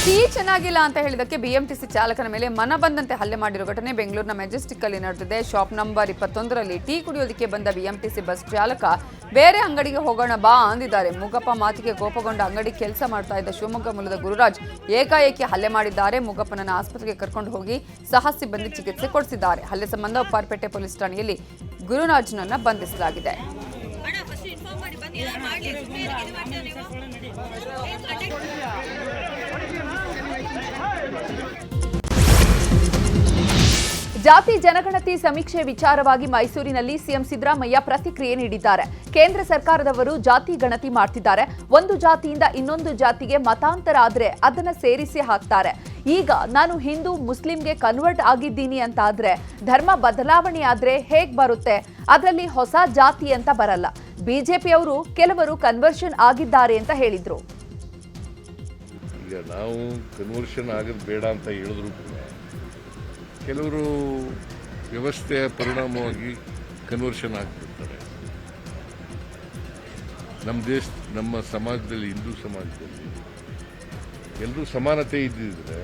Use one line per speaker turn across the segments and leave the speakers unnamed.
Tea ಚೆನ್ನಾಗಿಲ್ಲ ಅಂತ ಹೇಳಿದಕ್ಕೆ BMTC ಚಾಲಕನ ಮೇಲೆ ಮನಬಂದಂತೆ ಹಲ್ಲೆ ಮಾಡಿರೋ ಘಟನೆ ಬೆಂಗಳೂರಿನ ಮೆಜೆಸ್ಟಿಕ್ ಅಲ್ಲಿ ನಡೆದಿದೆ. ಶಾಪ್ ನಂಬರ್ 21ರಲ್ಲಿ ಟೀ ಕುಡಿಯೋದಕ್ಕೆ ಬಂದ ಬಿಎಂಟಿಸಿ ಬಸ್ ಚಾಲಕ ಬೇರೆ ಅಂಗಡಿಗೆ ಹೋಗೋಣ ಬಾ ಅಂದಿದ್ದಾರೆ. ಮುಗಪ್ಪ ಮಾತಿಗೆ ಕೋಪಗೊಂಡ ಅಂಗಡಿ ಕೆಲಸ ಮಾಡ್ತಾ ಇದ್ದ ಶಿವಮೊಗ್ಗ ಮೂಲದ ಗುರುರಾಜ್ ಏಕಾಏಕಿ ಹಲ್ಲೆ ಮಾಡಿದ್ದಾರೆ. ಮುಗಪ್ಪನನ್ನ ಆಸ್ಪತ್ರೆಗೆ ಕರ್ಕೊಂಡು ಹೋಗಿ ಸಹ ಸಿಬ್ಬಂದಿ ಚಿಕಿತ್ಸೆ ಕೊಡಿಸಿದ್ದಾರೆ. ಹಲ್ಲೆ ಸಂಬಂಧ ಉಪ್ಪಾರಪೇಟೆ ಪೊಲೀಸ್ ಠಾಣೆಯಲ್ಲಿ ಗುರುರಾಜ್ನನ್ನ ಬಂಧಿಸಲಾಗಿದೆ. ಜಾತಿ ಜನಗಣತಿ ಸಮೀಕ್ಷೆ ವಿಚಾರವಾಗಿ ಮೈಸೂರಿನಲ್ಲಿ ಸಿಎಂ ಸಿದ್ದರಾಮಯ್ಯ ಪ್ರತಿಕ್ರಿಯೆ ನೀಡಿದ್ದಾರೆ. ಕೇಂದ್ರ ಸರ್ಕಾರದವರು ಜಾತಿ ಗಣತಿ ಮಾಡ್ತಿದ್ದಾರೆ. ಒಂದು ಜಾತಿಯಿಂದ ಇನ್ನೊಂದು ಜಾತಿಗೆ ಮತಾಂತರ ಆದ್ರೆ ಅದನ್ನ ಸೇರಿಸಿ ಹಾಕ್ತಾರೆ. ಈಗ ನಾನು ಹಿಂದೂ ಮುಸ್ಲಿಂಗೆ ಕನ್ವರ್ಟ್ ಆಗಿದ್ದೀನಿ ಅಂತ ಆದ್ರೆ ಧರ್ಮ ಬದಲಾವಣೆ ಆದ್ರೆ ಹೇಗ್ ಬರುತ್ತೆ? ಅದರಲ್ಲಿ ಹೊಸ ಜಾತಿ ಅಂತ ಬರಲ್ಲ. ಬಿಜೆಪಿಯವರು ಕೆಲವರು ಕನ್ವರ್ಷನ್ ಆಗಿದ್ದಾರೆ ಅಂತ ಹೇಳಿದ್ರು.
ಈಗ ನಾವು ಕನ್ವರ್ಷನ್ ಆಗೋದು ಬೇಡ ಅಂತ ಹೇಳಿದ್ರು ಕೆಲವರು ವ್ಯವಸ್ಥೆಯ ಪರಿಣಾಮವಾಗಿ ಕನ್ವರ್ಷನ್ ಆಗ್ತಿರ್ತಾರೆ. ನಮ್ಮ ಸಮಾಜದಲ್ಲಿ, ಹಿಂದೂ ಸಮಾಜದಲ್ಲಿ ಎಲ್ಲರೂ ಸಮಾನತೆ ಇದ್ದಿದ್ರೆ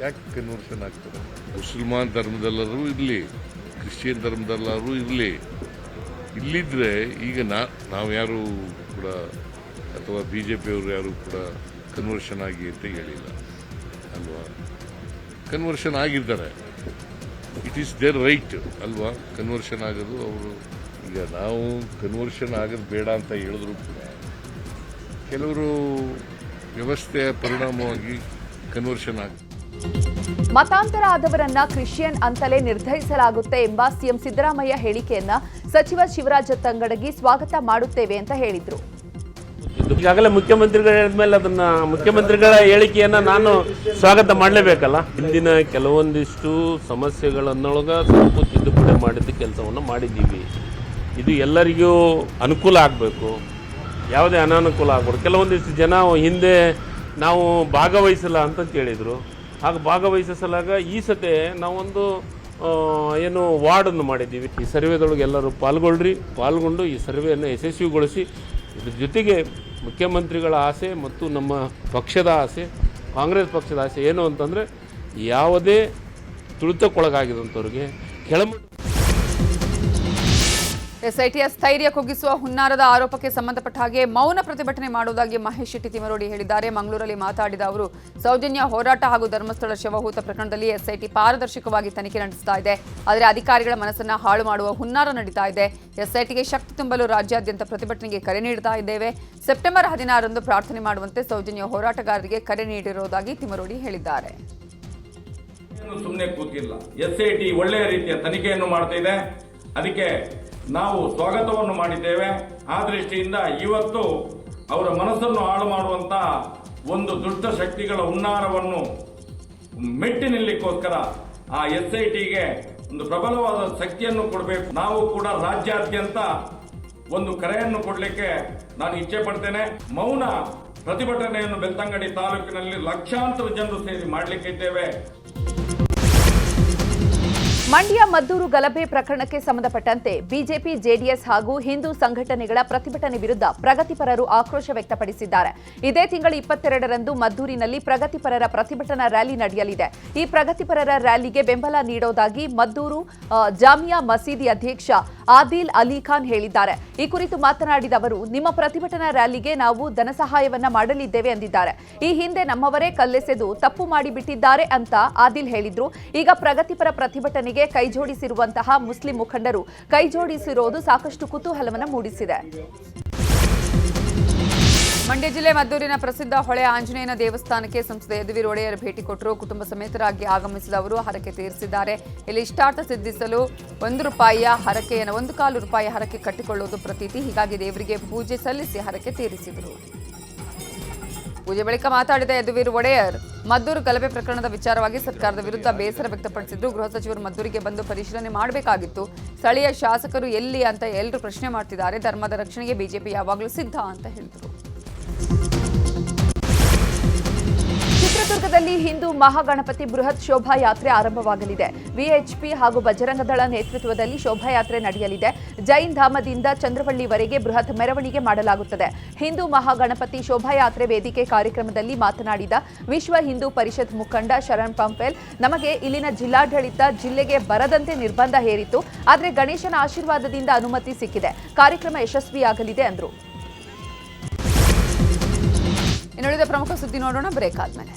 ಯಾಕೆ ಕನ್ವರ್ಷನ್ ಆಗ್ತಾರೆ? ಮುಸಲ್ಮಾನ್ ಧರ್ಮದಲ್ಲರೂ ಇರಲಿ, ಕ್ರಿಶ್ಚಿಯನ್ ಧರ್ಮದಲ್ಲರೂ ಇರಲಿ, ಇಲ್ಲಿದ್ರೆ ಈಗ ನಾವು ಯಾರು ಕೂಡ ಅಥವಾ BJPಯವರು ಯಾರು ಕೂಡ ಕನ್ವರ್ಷನ್ ಆಗಿ ಅಂತ ಹೇಳಿಲ್ಲ ಅಲ್ವಾ? ಕನ್ವರ್ಷನ್ ಆಗಿದ್ದಾರೆ, ಇಟ್ ಈಸ್ ದೇರ್ ರೈಟ್ ಅಲ್ವಾ ಕನ್ವರ್ಷನ್ ಆಗೋದು. ಅವರು ಈಗ ನಾವು ಕನ್ವರ್ಷನ್ ಆಗೋದು ಬೇಡ ಅಂತ ಹೇಳಿದ್ರು ಕೂಡ ಕೆಲವರು ವ್ಯವಸ್ಥೆಯ ಪರಿಣಾಮವಾಗಿ ಕನ್ವರ್ಷನ್ ಆಗ
ಮತಾಂತರ ಆದವರನ್ನ ಕ್ರಿಶ್ಚಿಯನ್ ಅಂತಲೇ ನಿರ್ಧರಿಸಲಾಗುತ್ತೆ ಎಂಬ ಸಿಎಂ ಸಿದ್ದರಾಮಯ್ಯ ಹೇಳಿಕೆಯನ್ನ ಸಚಿವ ಶಿವರಾಜ ತಂಗಡಗಿ ಸ್ವಾಗತ ಮಾಡುತ್ತೇವೆ ಅಂತ ಹೇಳಿದ್ರು.
ಈಗಾಗಲೇ ಮುಖ್ಯಮಂತ್ರಿಗಳು ಹೇಳಿದ್ಮೇಲೆ ಅದನ್ನ ಮುಖ್ಯಮಂತ್ರಿಗಳ ಹೇಳಿಕೆಯನ್ನ ನಾನು ಸ್ವಾಗತ ಮಾಡಲೇಬೇಕಲ್ಲ. ಹಿಂದಿನ ಕೆಲವೊಂದಿಷ್ಟು ಸಮಸ್ಯೆಗಳನ್ನೊಳಗ ಸ್ವಲ್ಪ ತಿದ್ದುಪಡಿ ಮಾಡಿದ ಕೆಲಸವನ್ನು ಮಾಡಿದ್ದೀವಿ. ಇದು ಎಲ್ಲರಿಗೂ ಅನುಕೂಲ ಆಗಬೇಕು, ಯಾವುದೇ ಅನಾನುಕೂಲ ಆಗ್ಬಾರ್ದು. ಕೆಲವೊಂದಿಷ್ಟು ಜನ ಹಿಂದೆ ನಾವು ಭಾಗವಹಿಸಲ್ಲ ಅಂತ ಕೇಳಿದರು. ಹಾಗೆ ಭಾಗವಹಿಸಲಾಗ ಈ ಸತೆ ನಾವೊಂದು ಏನು ವಾರ್ಡನ್ನು ಮಾಡಿದ್ದೀವಿ. ಈ ಸರ್ವೆದೊಳಗೆ ಎಲ್ಲರೂ ಪಾಲ್ಗೊಂಡು ಈ ಸರ್ವೆಯನ್ನು ಯಶಸ್ವಿಗೊಳಿಸಿ ಇದ್ರ ಜೊತೆಗೆ ಮುಖ್ಯಮಂತ್ರಿಗಳ ಆಸೆ ಮತ್ತು ನಮ್ಮ ಪಕ್ಷದ ಆಸೆ, ಕಾಂಗ್ರೆಸ್ ಪಕ್ಷದ ಆಸೆ ಏನು ಅಂತಂದರೆ ಯಾವುದೇ ತುಳಿತಕ್ಕೊಳಗಾಗಿದಂಥವ್ರಿಗೆ ಕೆಳಮಟ್ಟ
ಎಸ್ಐಟಿಯ ಸ್ಥೈರ್ಯ ಕುಗ್ಗಿಸುವ ಹುನ್ನಾರದ ಆರೋಪಕ್ಕೆ ಸಂಬಂಧಪಟ್ಟ ಹಾಗೆ ಮೌನ ಪ್ರತಿಭಟನೆ ಮಾಡುವುದಾಗಿ ಮಹೇಶ್ ಶೆಟ್ಟಿ ತಿಮರೋಡಿ ಹೇಳಿದ್ದಾರೆ. ಮಂಗಳೂರಲ್ಲಿ ಮಾತಾಡಿದ ಅವರು ಸೌಜನ್ಯ ಹೋರಾಟ ಹಾಗೂ ಧರ್ಮಸ್ಥಳ ಶವಹೂತ ಪ್ರಕರಣದಲ್ಲಿ ಎಸ್ಐಟಿ ಪಾರದರ್ಶಕವಾಗಿ ತನಿಖೆ ನಡೆಸ್ತಾ ಇದೆ. ಆದರೆ ಅಧಿಕಾರಿಗಳ ಮನಸ್ಸನ್ನ ಹಾಳು ಮಾಡುವ ಹುನ್ನಾರ ನಡೀತಾ ಇದೆ. ಎಸ್ಐಟಿಗೆ ಶಕ್ತಿ ತುಂಬಲು ರಾಜ್ಯಾದ್ಯಂತ ಪ್ರತಿಭಟನೆಗೆ ಕರೆ ನೀಡುತ್ತಾ ಇದ್ದೇವೆ. ಸೆಪ್ಟೆಂಬರ್ 16ರಂದು ಪ್ರಾರ್ಥನೆ ಮಾಡುವಂತೆ ಸೌಜನ್ಯ ಹೋರಾಟಗಾರರಿಗೆ ಕರೆ ನೀಡಿರುವುದಾಗಿ ತಿಮರೋಡಿ ಹೇಳಿದ್ದಾರೆ.
ಸುಮ್ಮನೆ ಕೂತಿಲ್ಲ, ಎಸ್ಐಟಿ ಒಳ್ಳೆಯ ರೀತಿಯ ತನಿಖೆಯನ್ನು ಮಾಡ್ತಾ ಇದೆ. ಅದಕ್ಕೆ ನಾವು ಸ್ವಾಗತವನ್ನು ಮಾಡಿದ್ದೇವೆ. ಆ ದೃಷ್ಟಿಯಿಂದ ಇವತ್ತು ಅವರ ಮನಸ್ಸನ್ನು ಹಾಳು ಮಾಡುವಂತ ಒಂದು ದುಷ್ಟ ಶಕ್ತಿಗಳ ಹುನ್ನಾರವನ್ನು ಮೆಟ್ಟಿ ನಿಲ್ಲಕ್ಕೋಸ್ಕರ ಆ ಎಸ್ಐಟಿಗೆ ಒಂದು ಪ್ರಬಲವಾದ ಶಕ್ತಿಯನ್ನು ಕೊಡಬೇಕು. ನಾವು ಕೂಡ ರಾಜ್ಯಾದ್ಯಂತ ಒಂದು ಕರೆಯನ್ನು ಕೊಡಲಿಕ್ಕೆ ನಾನು ಇಚ್ಛೆ ಪಡ್ತೇನೆ. ಮೌನ ಪ್ರತಿಭಟನೆಯನ್ನು ಬೆಳ್ತಂಗಡಿ ತಾಲೂಕಿನಲ್ಲಿ ಲಕ್ಷಾಂತರ ಜನರು ಸೇರಿ ಮಾಡಲಿಕ್ಕಿದ್ದೇವೆ.
ಮಂಡ್ಯ ಮದ್ದೂರು ಗಲಭೆ ಪ್ರಕರಣಕ್ಕೆ ಸಂಬಂಧಪಟ್ಟಂತೆ ಬಿಜೆಪಿ, ಜೆಡಿಎಸ್ ಹಾಗೂ ಹಿಂದೂ ಸಂಘಟನೆಗಳ ಪ್ರತಿಭಟನೆ ವಿರುದ್ಧ ಪ್ರಗತಿಪರರು ಆಕ್ರೋಶ ವ್ಯಕ್ತಪಡಿಸಿದ್ದಾರೆ. ಇದೇ ತಿಂಗಳ 22ರಂದು ಮದ್ದೂರಿನಲ್ಲಿ ಪ್ರಗತಿಪರರ ಪ್ರತಿಭಟನಾ ರ್ಯಾಲಿ ನಡೆಯಲಿದೆ. ಈ ಪ್ರಗತಿಪರರ ರ್ಯಾಲಿಗೆ ಬೆಂಬಲ ನೀಡೋದಾಗಿ ಮದ್ದೂರು ಜಾಮಿಯಾ ಮಸೀದಿ ಅಧ್ಯಕ್ಷ ಆದಿಲ್ ಅಲಿ ಖಾನ್ ಹೇಳಿದ್ದಾರೆ. ಈ ಕುರಿತು ಮಾತನಾಡಿದ ಅವರು, ನಿಮ್ಮ ಪ್ರತಿಭಟನಾ ರ್ಯಾಲಿಗೆ ನಾವು ಧನಸಹಾಯವನ್ನ ಮಾಡಲಿದ್ದೇವೆ ಎಂದಿದ್ದಾರೆ. ಈ ಹಿಂದೆ ನಮ್ಮವರೇ ಕಲ್ಲೆಸೆದು ತಪ್ಪು ಮಾಡಿಬಿಟ್ಟಿದ್ದಾರೆ ಅಂತ ಆದಿಲ್ ಹೇಳಿದ್ರು. ಈಗ ಪ್ರಗತಿಪರ ಪ್ರತಿಭಟನೆಗೆ ಕೈಜೋಡಿಸಿರುವಂತಹ ಮುಸ್ಲಿಂ ಮುಖಂಡರು ಕೈಜೋಡಿಸಿರುವುದು ಸಾಕಷ್ಟು ಕುತೂಹಲವನ್ನು ಮೂಡಿಸಿದೆ. ಮಂಡ್ಯ ಜಿಲ್ಲೆ ಮದ್ದೂರಿನ ಪ್ರಸಿದ್ಧ ಹೊಳೆ ಆಂಜನೇಯನ ದೇವಸ್ಥಾನಕ್ಕೆ ಸಂಸದ ಯದುವೀರ್ ಒಡೆಯರ್ ಭೇಟಿ ಕೊಟ್ಟರು. ಕುಟುಂಬ ಸಮೇತರಾಗಿ ಆಗಮಿಸಿದ ಅವರು ಹರಕೆ ತೀರಿಸಿದ್ದಾರೆ. ಇಲ್ಲಿ ಇಷ್ಟಾರ್ಥ ಸಿದ್ಧಿಸಲು ₹1 ಹರಕೆಯನ್ನು ₹1.25 ಹರಕೆ ಕಟ್ಟಿಕೊಳ್ಳುವುದು ಪ್ರತೀತಿ. ಹೀಗಾಗಿ ದೇವರಿಗೆ ಪೂಜೆ ಸಲ್ಲಿಸಿ ಹರಕೆ ತೀರಿಸಿದರು. ಪೂಜೆ ಬಳಿಕ ಮಾತಾಡಿದ ಯದುವೀರ್ ಒಡೆಯರ್ ಮದ್ದೂರು ಗಲಭೆ ಪ್ರಕರಣದ ವಿಚಾರವಾಗಿ ಸರ್ಕಾರದ ವಿರುದ್ಧ ಬೇಸರ ವ್ಯಕ್ತಪಡಿಸಿದ್ರು. ಗೃಹ ಸಚಿವರು ಮದ್ದೂರಿಗೆ ಬಂದು ಪರಿಶೀಲನೆ ಮಾಡಬೇಕಾಗಿತ್ತು. ಸ್ಥಳೀಯ ಶಾಸಕರು ಎಲ್ಲಿ ಅಂತ ಎಲ್ಲರೂ ಪ್ರಶ್ನೆ ಮಾಡ್ತಿದ್ದಾರೆ. ಧರ್ಮದ ರಕ್ಷಣೆಗೆ ಬಿಜೆಪಿ ಯಾವಾಗಲೂ ಸಿದ್ಧ ಅಂತ ಹೇಳಿದರು. ಚಿತ್ರದುರ್ಗದ ನಗರದಲ್ಲಿ ಹಿಂದೂ ಮಹಾಗಣಪತಿ ಬೃಹತ್ ಶೋಭಾಯಾತ್ರೆ ಆರಂಭವಾಗಲಿದೆ. ವಿಎಚ್ಪಿ ಹಾಗೂ ಬಜರಂಗದಳ ನೇತೃತ್ವದಲ್ಲಿ ಶೋಭಾಯಾತ್ರೆ ನಡೆಯಲಿದೆ. ಜೈನ್ ಧಾಮದಿಂದ ಚಂದ್ರವಳ್ಳಿವರೆಗೆ ಬೃಹತ್ ಮೆರವಣಿಗೆ ಮಾಡಲಾಗುತ್ತದೆ. ಹಿಂದೂ ಮಹಾಗಣಪತಿ ಶೋಭಾಯಾತ್ರೆ ವೇದಿಕೆ ಕಾರ್ಯಕ್ರಮದಲ್ಲಿ ಮಾತನಾಡಿದ ವಿಶ್ವ ಹಿಂದೂ ಪರಿಷತ್ ಮುಖಂಡ ಶರಣ್ ಪಂಪೆಲ್, ನಮಗೆ ಇಲ್ಲಿನ ಜಿಲ್ಲಾಡಳಿತ ಜಿಲ್ಲೆಗೆ ಬರದಂತೆ ನಿರ್ಬಂಧ ಹೇರಿತ್ತು. ಆದರೆ ಗಣೇಶನ ಆಶೀರ್ವಾದದಿಂದ ಅನುಮತಿ ಸಿಕ್ಕಿದೆ. ಕಾರ್ಯಕ್ರಮ ಯಶಸ್ವಿಯಾಗಲಿದೆ ಎಂದರು. ಇನ್ನುಳಿದ ಪ್ರಮುಖ ಸುದ್ದಿ ನೋಡೋಣ ಬ್ರೇಕ್ ಆದ್ಮೇಲೆ.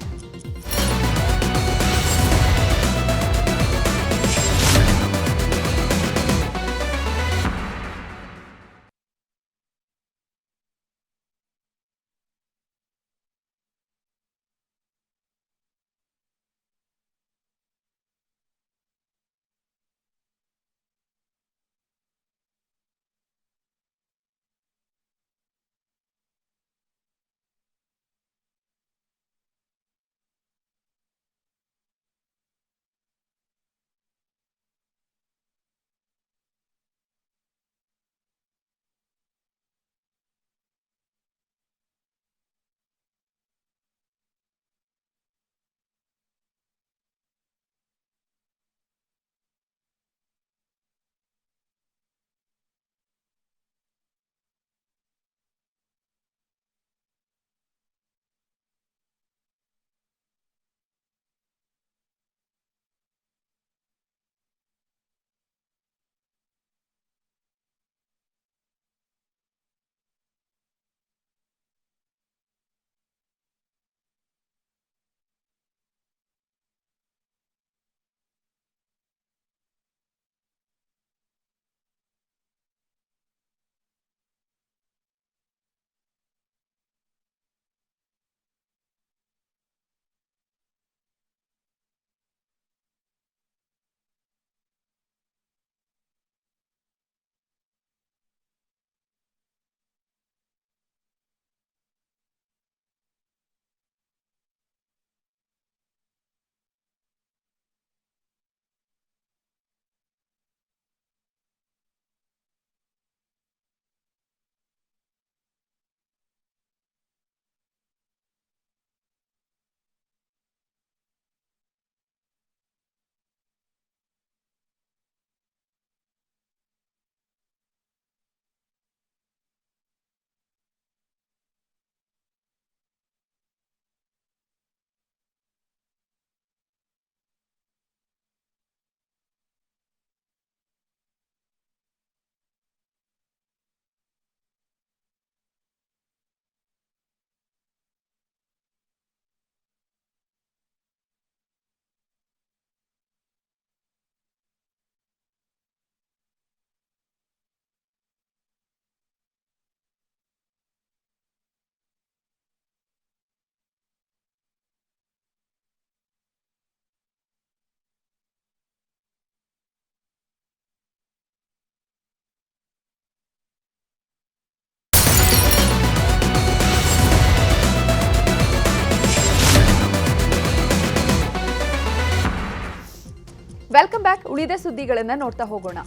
Welcome back. ಉಳಿದ ಸುದ್ದಿಗಳನ್ನು ನೋಡ್ತಾ ಹೋಗೋಣ.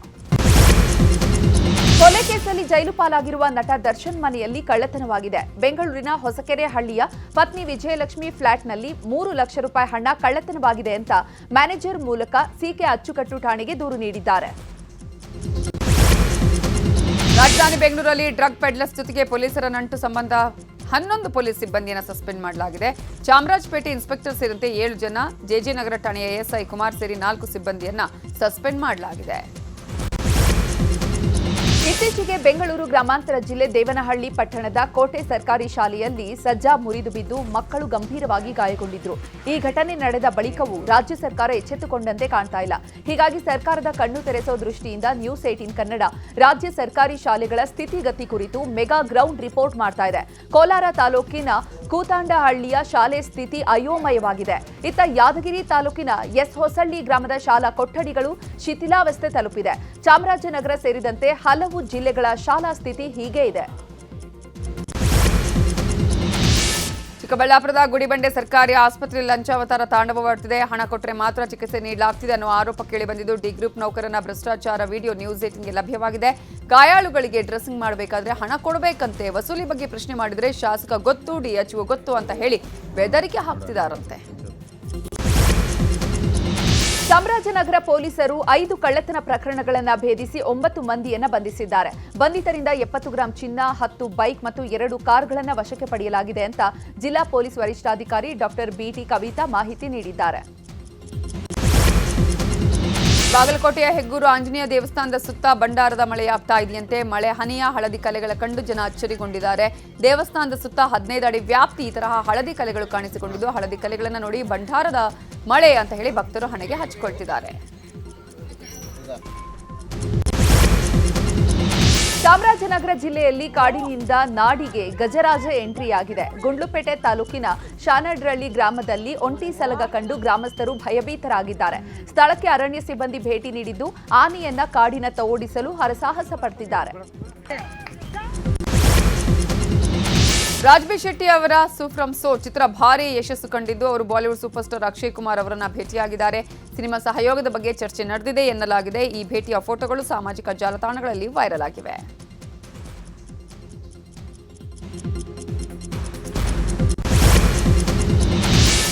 ಕೊಲೆ ಕೇಸಲ್ಲಿ ಜೈಲು ಪಾಲಾಗಿರುವ ನಟ ದರ್ಶನ್ ಮನೆಯಲ್ಲಿ ಕಳ್ಳತನವಾಗಿದೆ. ಬೆಂಗಳೂರಿನ ಹೊಸಕೆರೆ ಹಳ್ಳಿಯ ಪತ್ನಿ ವಿಜಯಲಕ್ಷ್ಮಿ ಫ್ಲಾಟ್ನಲ್ಲಿ 3 ಲಕ್ಷ ರೂಪಾಯಿ ಹಣ ಕಳ್ಳತನವಾಗಿದೆ ಅಂತ ಮ್ಯಾನೇಜರ್ ಮೂಲಕ ಸಿಕೆ ಅಚ್ಚುಕಟ್ಟು ಠಾಣೆಗೆ ದೂರು ನೀಡಿದ್ದಾರೆ. ರಾಜಧಾನಿ ಬೆಂಗಳೂರಲ್ಲಿ ಡ್ರಗ್ ಪೆಡ್ಲರ್ಸ್ ಜೊತೆಗೆ ಪೊಲೀಸರ ನಂಟು ಸಂಬಂಧ 11 ಪೊಲೀಸ್ ಸಿಬ್ಬಂದಿಯನ್ನು ಸಸ್ಪೆಂಡ್ ಮಾಡಲಾಗಿದೆ. ಚಾಮರಾಜಪೇಟೆ ಇನ್ಸ್ಪೆಕ್ಟರ್ ಸೇರಿದಂತೆ 7 ಜನ, ಜೆಜೆನಗರ ಠಾಣೆಯ ಎಸ್ಐ ಕುಮಾರ್ ಸೇರಿ 4 ಸಿಬ್ಬಂದಿಯನ್ನ ಸಸ್ಪೆಂಡ್ ಮಾಡಲಾಗಿದೆ. ಇತ್ತೀಚೆಗೆ ಬೆಂಗಳೂರು ಗ್ರಾಮಾಂತರ ಜಿಲ್ಲೆ ದೇವನಹಳ್ಳಿ ಪಟ್ಟಣದ ಕೋಟೆ ಸರ್ಕಾರಿ ಶಾಲೆಯಲ್ಲಿ ಸಜ್ಜಾ ಮುರಿದು ಬಿದ್ದು ಮಕ್ಕಳು ಗಂಭೀರವಾಗಿ ಗಾಯಗೊಂಡಿದ್ರು. ಈ ಘಟನೆ ನಡೆದ ಬಳಿಕವೂ ರಾಜ್ಯ ಸರ್ಕಾರ ಎಚ್ಚೆತ್ತುಕೊಂಡಂತೆ ಕಾಣ್ತಾ ಇಲ್ಲ. ಹೀಗಾಗಿ ಸರ್ಕಾರದ ಕಣ್ಣು ತೆರೆಸೋ ದೃಷ್ಟಿಯಿಂದ ನ್ಯೂಸ್ 18 ಕನ್ನಡ ರಾಜ್ಯ ಸರ್ಕಾರಿ ಶಾಲೆಗಳ ಸ್ಥಿತಿಗತಿ ಕುರಿತು ಮೆಗಾ ಗ್ರೌಂಡ್ ರಿಪೋರ್ಟ್ ಮಾಡ್ತಾ ಇದೆ. ಕೋಲಾರ ತಾಲೂಕಿನ ಕೂತಾಂಡಹಳ್ಳಿಯ ಶಾಲೆ ಸ್ಥಿತಿ ಅಯೋಮಯವಾಗಿದೆ. ಇತ್ತ ಯಾದಗಿರಿ ತಾಲೂಕಿನ ಎಸ್ ಹೊಸಳ್ಳಿ ಗ್ರಾಮದ ಶಾಲಾ ಕೊಠಡಿಗಳು ಶಿಥಿಲಾವಸ್ಥೆ ತಲುಪಿದೆ. ಚಾಮರಾಜನಗರ ಸೇರಿದಂತೆ ಹಲವು ಜಿಲ್ಲೆಗಳ ಶಾಲಾ ಸ್ಥಿತಿ ಹೀಗೆ ಇದೆ. ಚಿಕ್ಕಬಳ್ಳಾಪುರದ ಗುಡಿಬಂಡೆ ಸರ್ಕಾರಿ ಆಸ್ಪತ್ರೆಯಲ್ಲಿ ಲಂಚಾವತಾರ ತಾಂಡವವಾಡುತ್ತಿದೆ. ಹಣ ಕೊಟ್ಟರೆ ಮಾತ್ರ ಚಿಕಿತ್ಸೆ ನೀಡಲಾಗ್ತಿದೆ ಅನ್ನೋ ಆರೋಪ ಕೇಳಿಬಂದಿದ್ದು. ಡಿ ಗ್ರೂಪ್ ನೌಕರನ ಭ್ರಷ್ಟಾಚಾರ ವಿಡಿಯೋ ನ್ಯೂಸ್ 18ಗೆ ಲಭ್ಯವಾಗಿದೆ. ಗಾಯಾಳುಗಳಿಗೆ ಡ್ರೆಸ್ಸಿಂಗ್ ಮಾಡಬೇಕಾದ್ರೆ ಹಣ ಕೊಡಬೇಕಂತೆ. ವಸೂಲಿ ಬಗ್ಗೆ ಪ್ರಶ್ನೆ ಮಾಡಿದ್ರೆ ಶಾಸಕ ಗೊತ್ತು, ಡಿಎಚ್ಒ ಗೊತ್ತು ಅಂತ ಹೇಳಿ ಬೆದರಿಕೆ ಹಾಕ್ತಿದಾರಂತೆ. ಚಾಮರಾಜನಗರ ಪೊಲೀಸರು 5 ಕಳ್ಳತನ ಪ್ರಕರಣಗಳನ್ನು ಭೇದಿಸಿ 9 ಮಂದಿಯನ್ನ ಬಂಧಿಸಿದ್ದಾರೆ. ಬಂಧಿತರಿಂದ 70 ಗ್ರಾಂ ಚಿನ್ನ, 10 ಬೈಕ್ ಮತ್ತು 2 ಕಾರ್ಗಳನ್ನು ವಶಕ್ಕೆ ಪಡೆಯಲಾಗಿದೆ ಅಂತ ಜಿಲ್ಲಾ ಪೊಲೀಸ್ ವರಿಷ್ಠಾಧಿಕಾರಿ ಡಾಕ್ಟರ್ ಬಿಟಿ ಕವಿತಾ ಮಾಹಿತಿ ನೀಡಿದ್ದಾರೆ. ಬಾಗಲಕೋಟೆಯ ಹೆಗ್ಗೂರು ಆಂಜನೇಯ ದೇವಸ್ಥಾನದ ಸುತ್ತ ಬಂಡಾರದ ಮಳೆಯಾಗ್ತಾ ಇದೆಯಂತೆ. ಮಳೆ ಹನಿಯ ಹಳದಿ ಕಲೆಗಳ ಕಂಡು ಜನ ಅಚ್ಚರಿಗೊಂಡಿದ್ದಾರೆ. ದೇವಸ್ಥಾನದ ಸುತ್ತ 15 ಅಡಿ ವ್ಯಾಪ್ತಿ ಈ ತರಹ ಹಳದಿ ಕಲೆಗಳು ಕಾಣಿಸಿಕೊಂಡಿದ್ದು, ಹಳದಿ ಕಲೆಗಳನ್ನು ನೋಡಿ ಬಂಡಾರದ ಮಳೆ ಅಂತ ಹೇಳಿ ಭಕ್ತರು ಹಣೆಗೆ ಹಚ್ಚಿಕೊಳ್ತಿದ್ದಾರೆ. ಚಾಮರಾಜನಗರ ಜಿಲ್ಲೆಯಲ್ಲಿ ಕಾಡಿನಿಂದ ನಾಡಿಗೆ ಗಜರಾಜ ಎಂಟ್ರಿಯಾಗಿದೆ. ಗುಂಡ್ಲುಪೇಟೆ ತಾಲೂಕಿನ ಶಾನಡ್ರಳ್ಳಿ ಗ್ರಾಮದಲ್ಲಿ ಒಂಟಿ ಸಲಗ ಕಂಡು ಗ್ರಾಮಸ್ಥರು ಭಯಭೀತರಾಗಿದ್ದಾರೆ. ಸ್ಥಳಕ್ಕೆ ಅರಣ್ಯ ಸಿಬ್ಬಂದಿ ಭೇಟಿ ನೀಡಿದ್ದು ಆನೆಯನ್ನ ಕಾಡಿನತ್ತ ಓಡಿಸಲು ಹರಸಾಹಸ ಪಡ್ತಿದ್ದಾರೆ. ರಾಜ್ಬಿ ಶೆಟ್ಟಿ ಅವರ ಸೂಫ್ರಮ್ ಸೋ ಚಿತ್ರ ಭಾರಿ ಯಶಸ್ಸು ಕಂಡಿದ್ದು, ಅವರು Bollywood super star Akshay Kumar ಅವರನ್ನ ಭೇಟಿಯಾಗಿದ್ದಾರೆ. ಸಿನಿಮಾ ಸಹಯೋಗದ ಬಗ್ಗೆ ಚರ್ಚೆ ನಡೆದಿದೆ ಎನ್ನಲಾಗಿದೆ. ಈ ಭೇಟಿಯ ಫೋಟೋಗಳು ಸಾಮಾಜಿಕ ಜಾಲತಾಣಗಳಲ್ಲಿ ವೈರಲ್ ಆಗಿವೆ.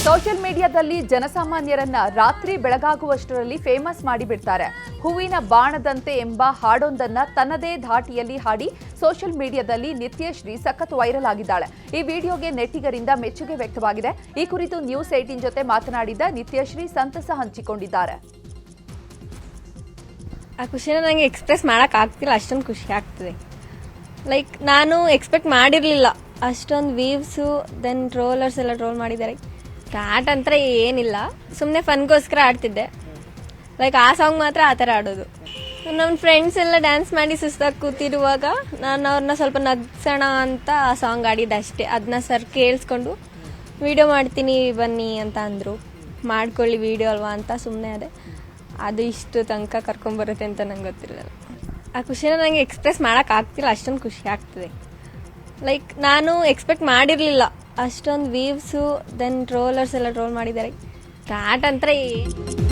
ಸೋಷಿಯಲ್ ಮೀಡಿಯಾದಲ್ಲಿ ಜನಸಾಮಾನ್ಯರನ್ನ ರಾತ್ರಿ ಬೆಳಗಾಗುವಷ್ಟರಲ್ಲಿ ಫೇಮಸ್ ಮಾಡಿಬಿಡ್ತಾರೆ. ಹೂವಿನ ಬಾಣದಂತೆ ಎಂಬ ಹಾಡೊಂದನ್ನ ತನ್ನದೇ ಧಾಟಿಯಲ್ಲಿ ಹಾಡಿ ಸೋಷಿಯಲ್ ಮೀಡಿಯಾದಲ್ಲಿ ನಿತ್ಯಶ್ರೀ ಸಖತ್ ವೈರಲ್ ಆಗಿದ್ದಾಳೆ. ಈ ವಿಡಿಯೋಗೆ ನೆಟ್ಟಿಗರಿಂದ ಮೆಚ್ಚುಗೆ ವ್ಯಕ್ತವಾಗಿದೆ. ಈ ಕುರಿತು ನ್ಯೂಸ್ 18 ಜೊತೆ ಮಾತನಾಡಿದ ನಿತ್ಯಶ್ರೀ ಸಂತಸ ಹಂಚಿಕೊಂಡಿದ್ದಾರೆ.
ಆ ಖುಷಿನ ನನಗೆ ಎಕ್ಸ್ಪ್ರೆಸ್ ಮಾಡಕ್ ಆಗ್ತಿಲ್ಲ, ಅಷ್ಟೊಂದು ಖುಷಿ ಆಗ್ತದೆ. ಲೈಕ್ ನಾನು ಎಕ್ಸ್ಪೆಕ್ಟ್ ಮಾಡಿರಲಿಲ್ಲ ಅಷ್ಟೊಂದು ವೀವ್ಸು, ದೆನ್ ಟ್ರೋಲರ್ಸ್ ಎಲ್ಲ ಟ್ರೋಲ್ ಮಾಡಿದ್ದಾರೆ. ಸ್ಟಾರ್ಟ್ ಅಂತ ಏನಿಲ್ಲ, ಸುಮ್ಮನೆ ಫನ್ಗೋಸ್ಕರ ಆಡ್ತಿದ್ದೆ. ಲೈಕ್ ಆ ಸಾಂಗ್ ಮಾತ್ರ ಆ ಥರ ಆಡೋದು. ನಮ್ಮ ಫ್ರೆಂಡ್ಸ್ ಎಲ್ಲ ಡ್ಯಾನ್ಸ್ ಮಾಡಿ ಸುಸ್ತಾಗಿ ಕೂತಿರುವಾಗ ನಾನು ಅವ್ರನ್ನ ಸ್ವಲ್ಪ ನಗ್ಸೋಣ ಅಂತ ಆ ಸಾಂಗ್ ಆಡಿದ್ದೆ ಅಷ್ಟೇ. ಅದನ್ನ ಸರ್ ಕೇಳಿಸ್ಕೊಂಡು ವಿಡಿಯೋ ಮಾಡ್ತೀನಿ ಬನ್ನಿ ಅಂತ ಅಂದರು. ಮಾಡ್ಕೊಳ್ಳಿ ವಿಡಿಯೋ ಅಲ್ವಾ ಅಂತ ಸುಮ್ಮನೆ ಅದೇ. ಅದು ಇಷ್ಟು ತನಕ ಕರ್ಕೊಂಬರುತ್ತೆ ಅಂತ ನಂಗೆ ಗೊತ್ತಿರಲಿಲ್ಲ. ಆ ಖುಷಿನ ನನಗೆ ಎಕ್ಸ್ಪ್ರೆಸ್ ಮಾಡಕ್ ಆಗ್ತಿಲ್ಲ, ಅಷ್ಟೊಂದು ಖುಷಿ ಆಗ್ತದೆ. ಲೈಕ್ ನಾನು ಎಕ್ಸ್ಪೆಕ್ಟ್ ಮಾಡಿರಲಿಲ್ಲ ಅಷ್ಟೊಂದು ವೀವ್ಸು, ದೆನ್ ಟ್ರೋಲರ್ಸ್ ಎಲ್ಲ ಟ್ರೋಲ್ ಮಾಡಿದ್ದಾರೆ. ಸ್ಟಾರ್ಟ್ ಅಂತ